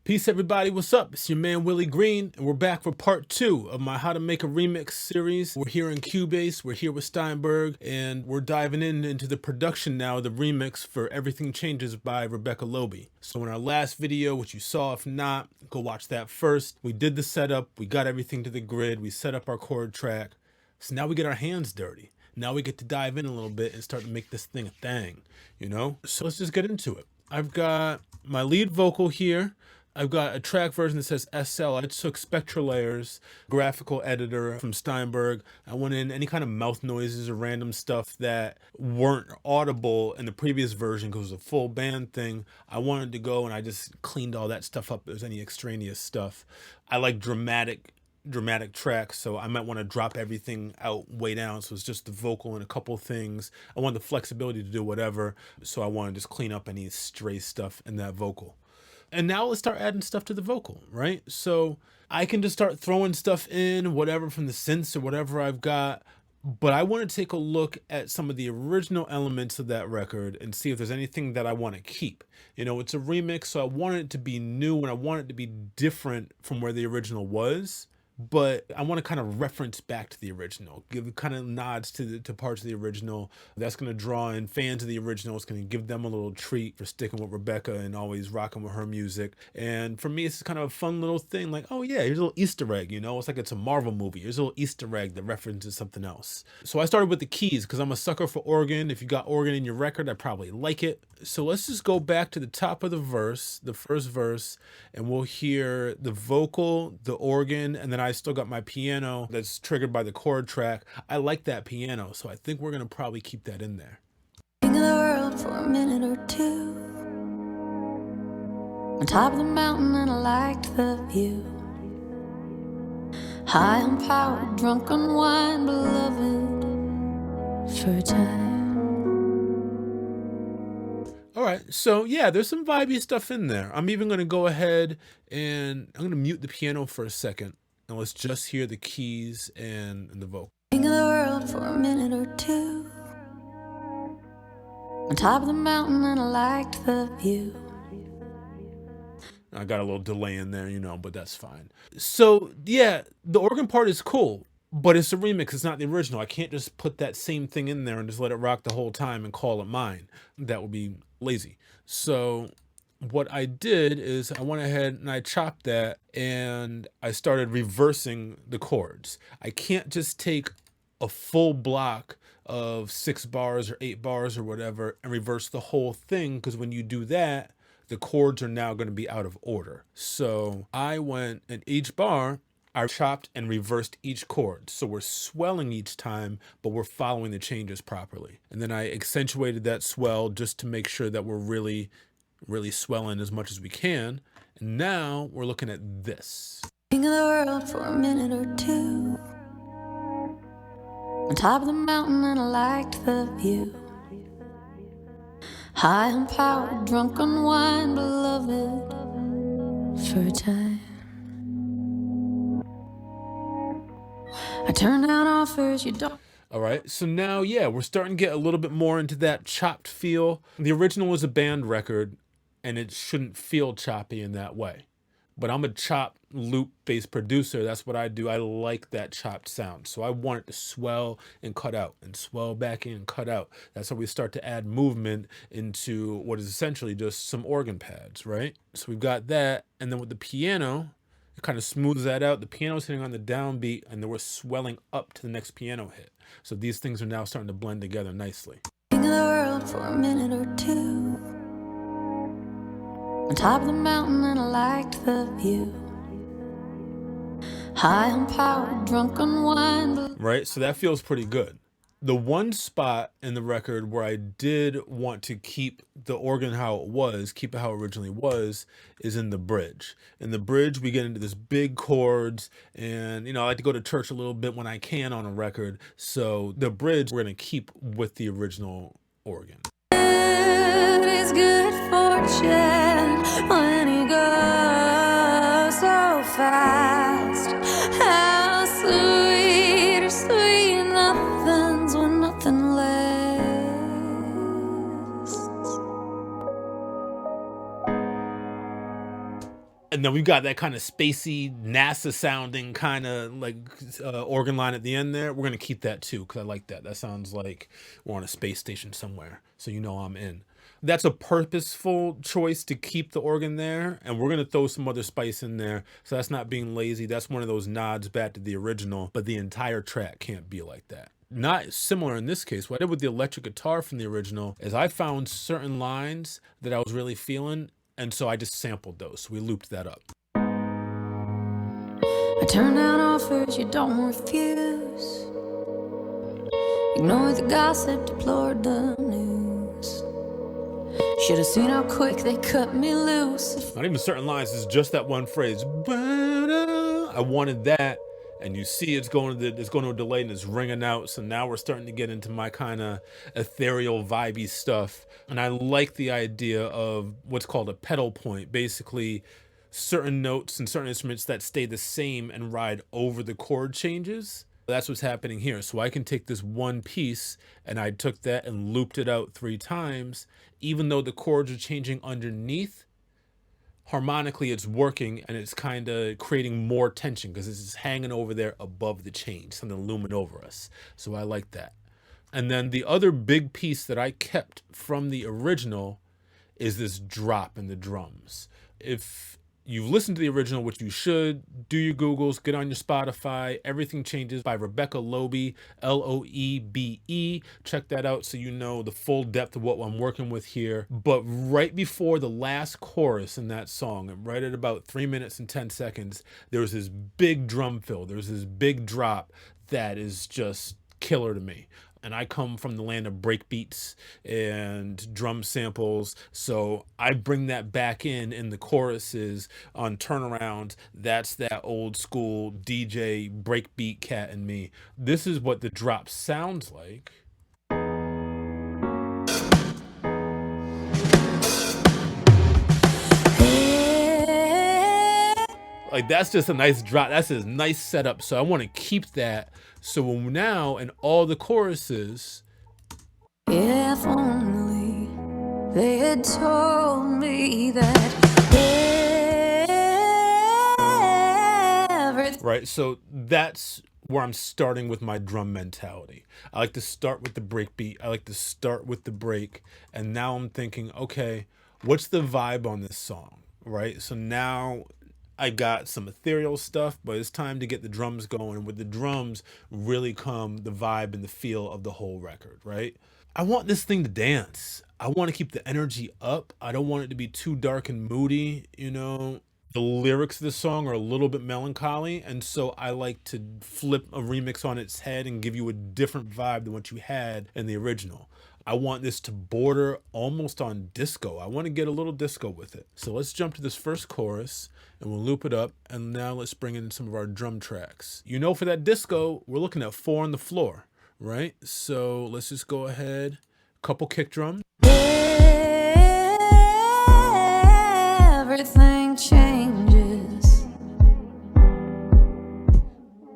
Peace everybody, what's up? It's your man Willie Green, and we're back for part 2 of my How to Make a Remix series. We're here in Cubase, we're here with Steinberg, and we're diving into the production now of the remix for Everything Changes by Rebecca Loewe. So in our last video, which you saw, if not, go watch that first. We did the setup, we got everything to the grid, we set up our chord track. So now we get our hands dirty. Now we get to dive in a little bit and start to make this thing a thing, you know? So let's just get into it. I've got my lead vocal here. I've got a track version that says SL. I took Spectra Layers, graphical editor from Steinberg. I went in any kind of mouth noises or random stuff that weren't audible in the previous version because it was a full band thing. I wanted to go and I just cleaned all that stuff up. If there's any extraneous stuff. I like dramatic tracks, so I might want to drop everything out way down, so it's just the vocal and a couple things. I want the flexibility to do whatever, so I want to just clean up any stray stuff in that vocal. And now let's start adding stuff to the vocal, right? So I can just start throwing stuff in, whatever from the synths or whatever I've got, but I want to take a look at some of the original elements of that record and see if there's anything that I want to keep. You know, it's a remix, so I want it to be new and I want it to be different from where the original was. But I want to kind of reference back to the original, give kind of nods to parts of the original. That's going to draw in fans of the original. It's going to give them a little treat for sticking with Rebecca and always rocking with her music. And for me, it's kind of a fun little thing like, oh yeah, here's a little Easter egg, you know? It's like it's a Marvel movie. Here's a little Easter egg that references something else. So I started with the keys because I'm a sucker for organ. If you got organ in your record, I probably like it. So let's just go back to the top of the verse, the first verse, and we'll hear the vocal, the organ, and then I still got my piano that's triggered by the chord track. I like that piano, so I think we're gonna probably keep that in there. King of the world for a minute or two, on top of the mountain, and I liked the view. High on power, drunk on wine, beloved for a time. All right, so yeah, there's some vibey stuff in there. I'm even gonna go ahead and I'm gonna mute the piano for a second. And let's just hear the keys and the vocal. King of the world for a minute or two, on top of the mountain, and I liked the view. I got a little delay in there, you know, but that's fine. So yeah, the organ part is cool, but it's a remix. It's not the original. I can't just put that same thing in there and just let it rock the whole time and call it mine. That would be lazy. So what I did is I went ahead and I chopped that and I started reversing the chords. I can't just take a full block of 6 bars or 8 bars or whatever and reverse the whole thing, because when you do that, the chords are now going to be out of order. So I went in each bar, I chopped and reversed each chord. So we're swelling each time, but we're following the changes properly. And then I accentuated that swell just to make sure that we're really swelling as much as we can. And now we're looking at this. King of the world for a minute or two, on top of the mountain, and I liked the view. High on power, drunk on wine, beloved for a time. I turn down offers you don't. All right, so now, yeah, we're starting to get a little bit more into that chopped feel. The original was a band record, and it shouldn't feel choppy in that way. But I'm a chop loop-based producer. That's what I do. I like that chopped sound. So I want it to swell and cut out, and swell back in and cut out. That's how we start to add movement into what is essentially just some organ pads, right? So we've got that, and then with the piano, it kind of smooths that out. The piano's hitting on the downbeat, and then we're swelling up to the next piano hit. So these things are now starting to blend together nicely. King of the world for a minute or two, on top of the mountain, and I liked the view. High on power, drunk on wine. Right, so that feels pretty good. The one spot in the record where I did want to keep the organ how it was, keep it how it originally was, is in the bridge. In the bridge, we get into this big chords, and you know, I like to go to church a little bit when I can on a record. So the bridge, we're gonna keep with the original organ. It is good fortune when you go so fast. How sweet or sweet nothing's when nothing lasts. And then we've got that kind of spacey, NASA sounding kind of like organ line at the end there. We're going to keep that too, because I like that. That sounds like we're on a space station somewhere. So you know I'm in. That's a purposeful choice to keep the organ there. And we're going to throw some other spice in there. So that's not being lazy. That's one of those nods back to the original. But the entire track can't be like that. Not similar in this case. What I did with the electric guitar from the original is I found certain lines that I was really feeling. And so I just sampled those. So we looped that up. I turn down offers you don't refuse. Ignore the gossip, deplored the news. Should have seen how quick they cut me loose. Not even certain lines, it's just that one phrase. I wanted that. And you see it's going to a delay and it's ringing out. So now we're starting to get into my kind of ethereal, vibey stuff. And I like the idea of what's called a pedal point. Basically, certain notes and certain instruments that stay the same and ride over the chord changes. That's what's happening here. So I can take this one piece and I took that and looped it out 3 times. Even though the chords are changing underneath, harmonically it's working and it's kind of creating more tension because it's just hanging over there above the change, something looming over us. So I like that. And then the other big piece that I kept from the original is this drop in the drums. If you've listened to the original, which you should, do your Googles, get on your Spotify. Everything Changes by Rebecca Loebe, Loebe. Check that out so you know the full depth of what I'm working with here. But right before the last chorus in that song, and right at about 3 minutes and 10 seconds, there was this big drum fill. There's this big drop that is just killer to me. And I come from the land of breakbeats and drum samples. So I bring that back in the choruses on turnarounds. That's that old school DJ breakbeat cat in me. This is what the drop sounds like. Like, that's just a nice drop. That's a nice setup. So I want to keep that. So now in all the choruses. If only they had told me that everything. Right. So that's where I'm starting with my drum mentality. I like to start with the break beat. I like to start with the break. And now I'm thinking, okay, what's the vibe on this song? Right. So now I got some ethereal stuff, but it's time to get the drums going. And with the drums really come the vibe and the feel of the whole record, right? I want this thing to dance. I want to keep the energy up. I don't want it to be too dark and moody, you know. The lyrics of the song are a little bit melancholy, and so I like to flip a remix on its head and give you a different vibe than what you had in the original. I want this to border almost on disco. I want to get a little disco with it. So let's jump to this first chorus and we'll loop it up. And now let's bring in some of our drum tracks. You know, for that disco, we're looking at 4 on the floor, right? So let's just go ahead. Couple kick drums. Everything changes.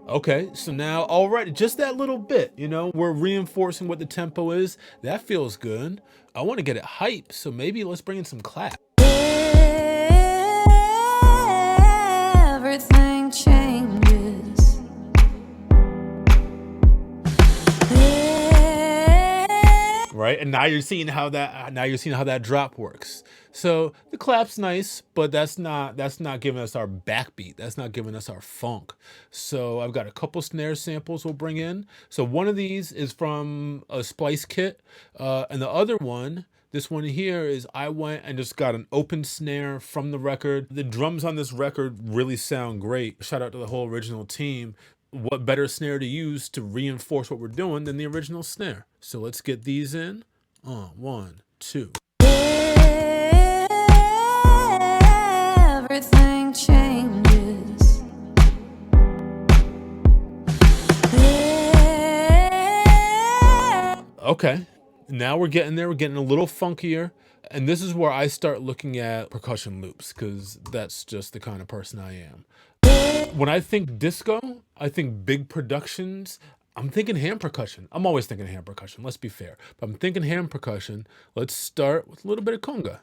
Okay, so now already just that little bit, you know, we're reinforcing what the tempo is. That feels good. I want to get it hype, so maybe let's bring in some clap. Everything changes. Right, and now you're seeing how that drop works. So the clap's nice, but that's not giving us our backbeat. That's not giving us our funk. So I've got a couple snare samples we'll bring in. So one of these is from a splice kit, and the other one, this one here, is I went and just got an open snare from the record. The drums on this record really sound great. Shout out to the whole original team. What better snare to use to reinforce what we're doing than the original snare? So let's get these in. 1, 2. Everything changes. Okay, now we're getting there. We're getting a little funkier. And this is where I start looking at percussion loops, because that's just the kind of person I am. When I think disco, I think big productions. I'm thinking hand percussion. I'm always thinking hand percussion, let's be fair. But I'm thinking hand percussion. Let's start with a little bit of conga.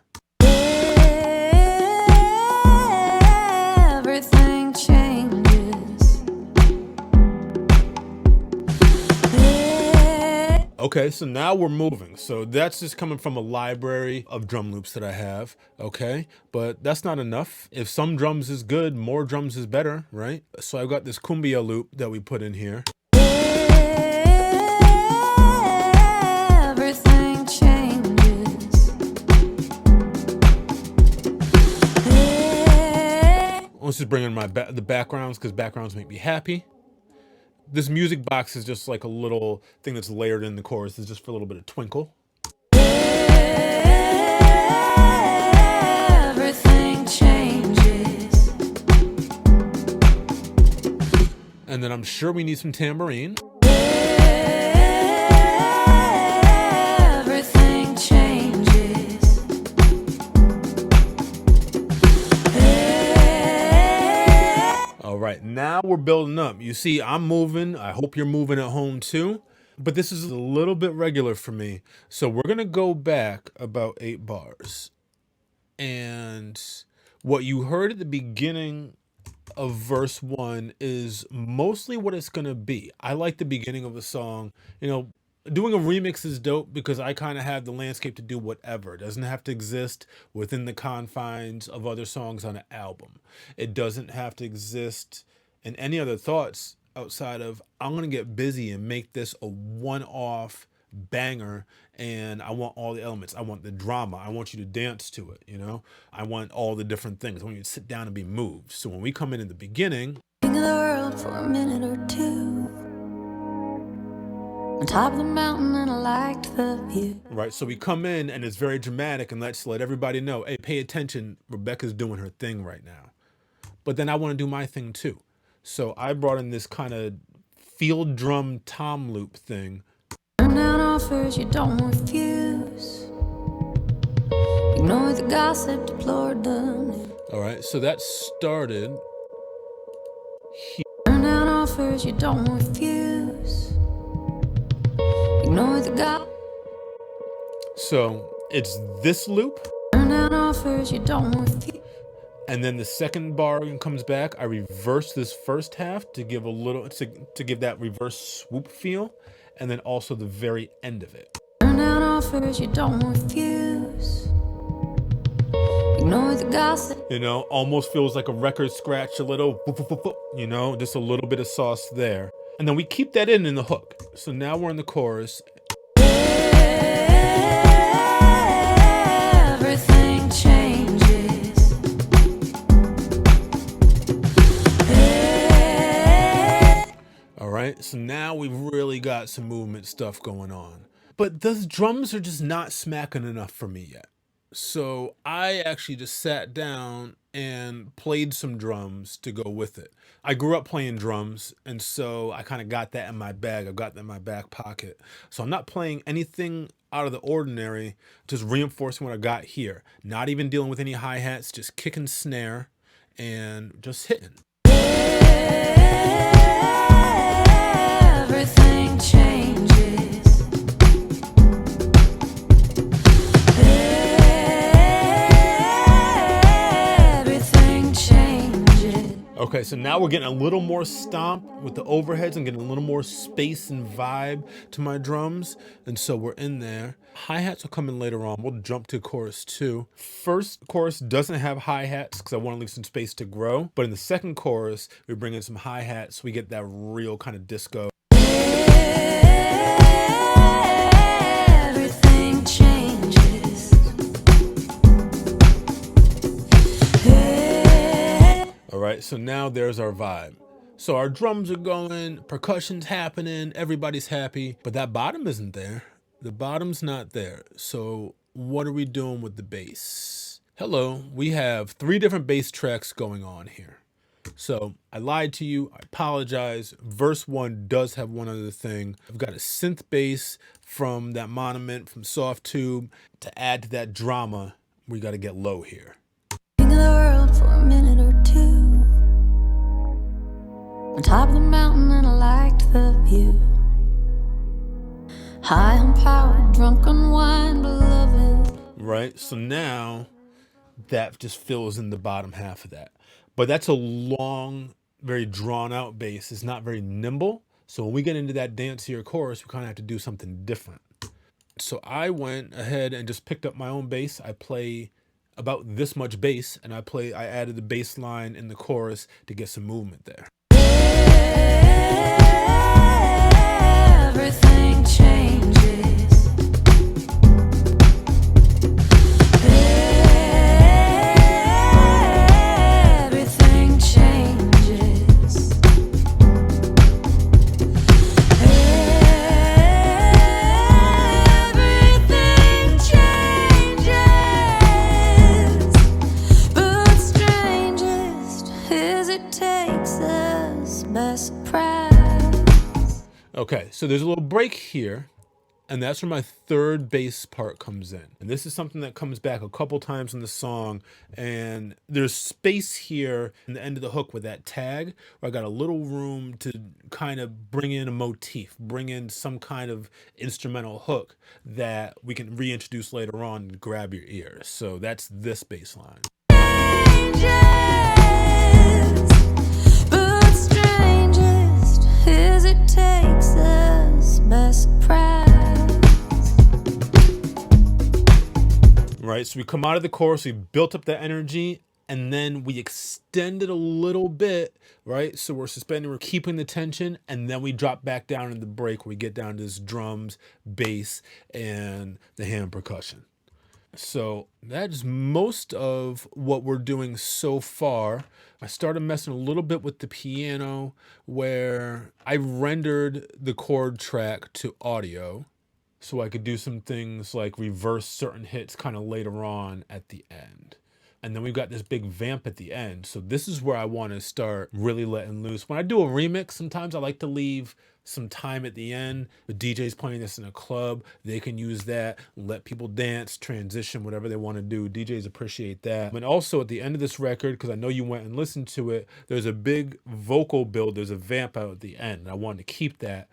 Okay, so now we're moving. So that's just coming from a library of drum loops that I have, okay? But that's not enough. If some drums is good, more drums is better, right? So I've got this cumbia loop that we put in here. Everything changes. Let's just bring in the backgrounds, because backgrounds make me happy. This music box is just like a little thing that's layered in the chorus. It's just for a little bit of twinkle. Everything changes. And then I'm sure we need some tambourine. Everything changes. All right, now we're building up. You see, I'm moving. I hope you're moving at home too. But this is a little bit regular for me. So we're going to go back about 8 bars. And what you heard at the beginning of verse 1 is mostly what it's going to be. I like the beginning of a song. You know, doing a remix is dope because I kind of have the landscape to do whatever. It doesn't have to exist within the confines of other songs on an album. It doesn't have to exist in any other thoughts outside of, I'm going to get busy and make this a one-off banger, and I want all the elements. I want the drama. I want you to dance to it, you know? I want all the different things. I want you to sit down and be moved. So when we come in the beginning, King of the world for a minute or two. On top of the mountain, and I liked the view. right? So we come in and it's very dramatic, and let's let everybody know, hey, pay attention. Rebecca's doing her thing right now. But then I want to do my thing too. So I brought in this kind of field drum tom loop thing. Turn down offers you don't refuse. Ignore the gossip, deplored the news. All right, so that started. Turn down offers you don't refuse. Ignore the gossip. So it's this loop. Turn down offers you don't refuse. And then the second bar comes back. I reverse this first half to give a little, to give that reverse swoop feel. And then also the very end of it. Turn down offers you don't refuse. Ignore the gossip. You know, almost feels like a record scratch, a little, you know, just a little bit of sauce there. And then we keep that in the hook. So now we're in the chorus. Everything changes. All right, so now we've really got some movement stuff going on. But those drums are just not smacking enough for me yet. So I actually just sat down and played some drums to go with it. I grew up playing drums, and so I kind of got that in my bag. I've got that in my back pocket. So I'm not playing anything out of the ordinary, just reinforcing what I got here. Not even dealing with any hi-hats, just kick and snare and just hitting. Everything changes. Everything changes. Okay, so now we're getting a little more stomp with the overheads and getting a little more space and vibe to my drums. And so we're in there. Hi-hats will come in later on. We'll jump to chorus 2. First chorus doesn't have hi-hats because I want to leave some space to grow. But in the second chorus, we bring in some hi-hats. We get that real kind of disco. Everything changes. All right, so now there's our vibe. So our drums are going, percussion's happening, everybody's happy, but that bottom isn't there. The bottom's not there. So what are we doing with the bass? Hello, we have 3 different bass tracks going on here. So I lied to you, I apologize. Verse 1 does have one other thing. I've got a synth bass from that Monument, from Soft Tube. To add to that drama, we gotta get low here. King of the world for a minute or two. On top of the mountain, and I liked the view. High on power, drunk on wine, beloved. Right, so now that just fills in the bottom half of that. But that's a long, very drawn out bass. It's not very nimble. So when we get into that dancier chorus, we kind of have to do something different. So I went ahead and just picked up my own bass. I play about this much bass, and I added the bass line in the chorus to get some movement there. Everything changes. Everything changes. Everything changes. But strangest is it takes us by surprise. Okay, so there's a little break here, and that's where my third bass part comes in. And this is something that comes back a couple times in the song, and there's space here in the end of the hook with that tag, where I got a little room to kind of bring in a motif, bring in some kind of instrumental hook that we can reintroduce later on and grab your ears. So that's this bass line. But strangest is it takes us by surprise. Right, so we come out of the chorus, we built up that energy, and then we extend it a little bit, right? So we're suspending, we're keeping the tension, and then we drop back down in the break where we get down to this drums, bass, and the hand percussion. So that's most of what we're doing so far. I started messing a little bit with the piano where I rendered the chord track to audio so I could do some things like reverse certain hits kind of later on at the end. And then we've got this big vamp at the end. So this is where I want to start really letting loose. When I do a remix, sometimes I like to leave some time at the end. The DJ's playing this in a club. They can use that, let people dance, transition, whatever they want to do. DJs appreciate that. And also at the end of this record, because I know you went and listened to it, there's a big vocal build. There's a vamp out at the end. And I wanted to keep that.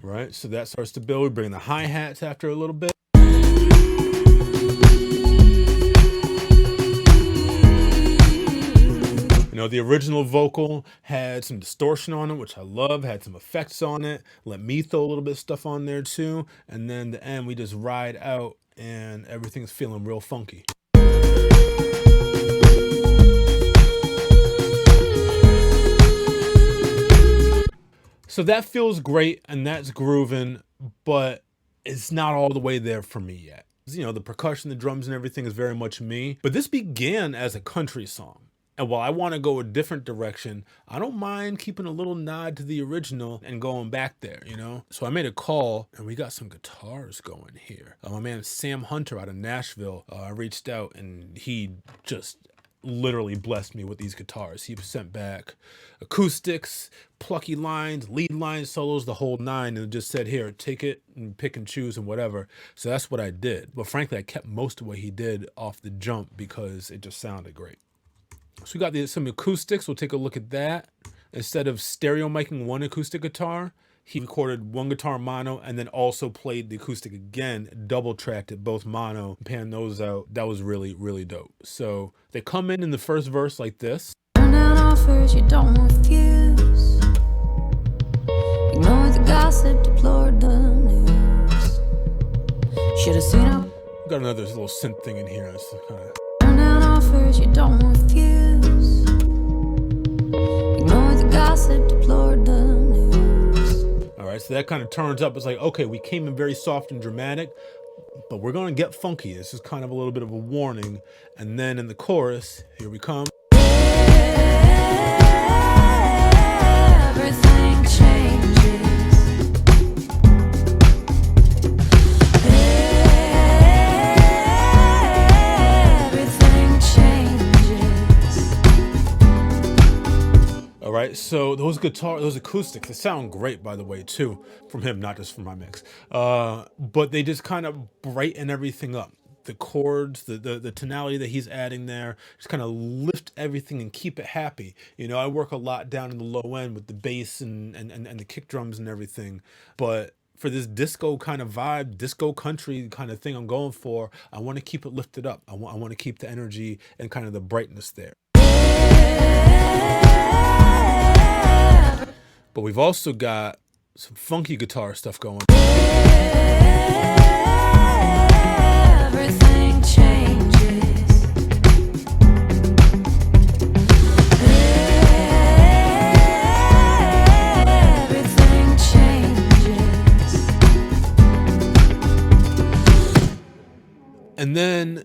Right, so that starts to build. We bring the hi-hats after a little bit. You know, the original vocal had some distortion on it, which I love, had some effects on it. Let me throw a little bit of stuff on there too. And then the end, we just ride out and everything's feeling real funky. So that feels great and that's grooving, but it's not all the way there for me yet. You know, the percussion, the drums and everything is very much me, but this began as a country song. And while I want to go a different direction, I don't mind keeping a little nod to the original and going back there, you know? So I made a call and we got some guitars going here. My man Sam Hunter out of Nashville, I reached out and he just literally blessed me with these guitars. He sent back acoustics, plucky lines, lead lines, solos, the whole nine, and just said, here, take it and pick and choose and whatever. So that's what I did. But frankly, I kept most of what he did off the jump because it just sounded great. So we got some acoustics. We'll take a look at that. Instead of stereo miking one acoustic guitar, he recorded one guitar mono and then also played the acoustic again, double tracked it, both mono, panned those out. That was really, really dope. So they come in the first verse like this. Turn down offers you don't refuse. Ignore the gossip, deplored the news. Should have seen how. Got another little synth thing in here. It's kind of... Turn down offers you don't refuse. Ignore the gossip, deplored the news. All right, so that kind of turns up. It's like, okay, we came in very soft and dramatic, but we're going to get funky. This is kind of a little bit of a warning. And then in the chorus, here we come. Everything changes. Everything changes. All right, so those acoustics, they sound great, by the way, too, from him, not just from my mix. But they just kind of brighten everything up. The chords, the tonality that he's adding there, just kind of lift everything and keep it happy. You know, I work a lot down in the low end with the bass and the kick drums and everything. But for this disco kind of vibe, disco country kind of thing I'm going for, I want to keep it lifted up. I want to keep the energy and kind of the brightness there. But we've also got some funky guitar stuff going. Everything changes. Everything changes. And then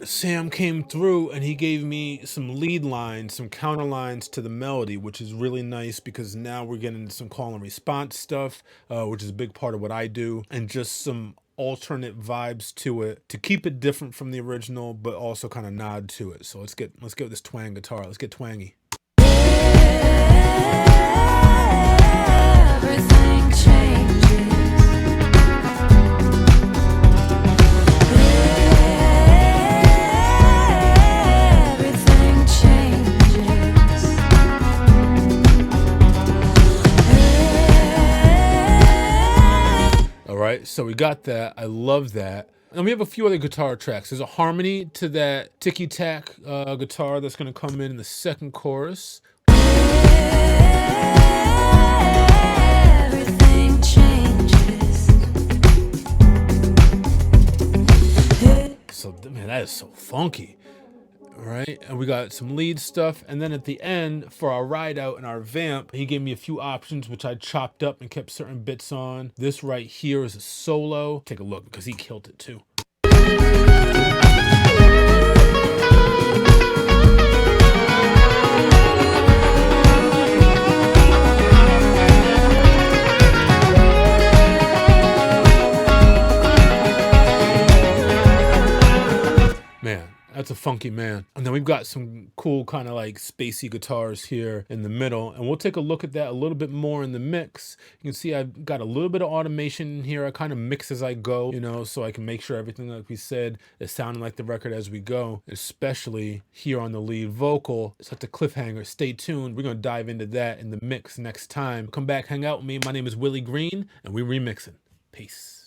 Sam came through and he gave me some lead lines, some counter lines to the melody, which is really nice because now we're getting into some call and response stuff, which is a big part of what I do, and just some alternate vibes to it to keep it different from the original, but also kind of nod to it. So let's get this twang guitar. Let's get twangy. Everything changes. Everything changes. All right, so we got that. I love that. And we have a few other guitar tracks. There's a harmony to that ticky-tack guitar that's going to come in the second chorus. Everything changes. So, man, that is so funky. Right, and we got some lead stuff, and then at the end for our ride out and our vamp, he gave me a few options which I chopped up and kept certain bits on. This right here is a solo. Take a look because he killed it too. Man, that's a funky man. And then we've got some cool kind of like spacey guitars here in the middle. And we'll take a look at that a little bit more in the mix. You can see I've got a little bit of automation in here. I kind of mix as I go, you know, so I can make sure everything, like we said, is sounding like the record as we go, especially here on the lead vocal. It's like the cliffhanger. Stay tuned. We're going to dive into that in the mix next time. Come back, hang out with me. My name is Willie Green, and we're remixing. Peace.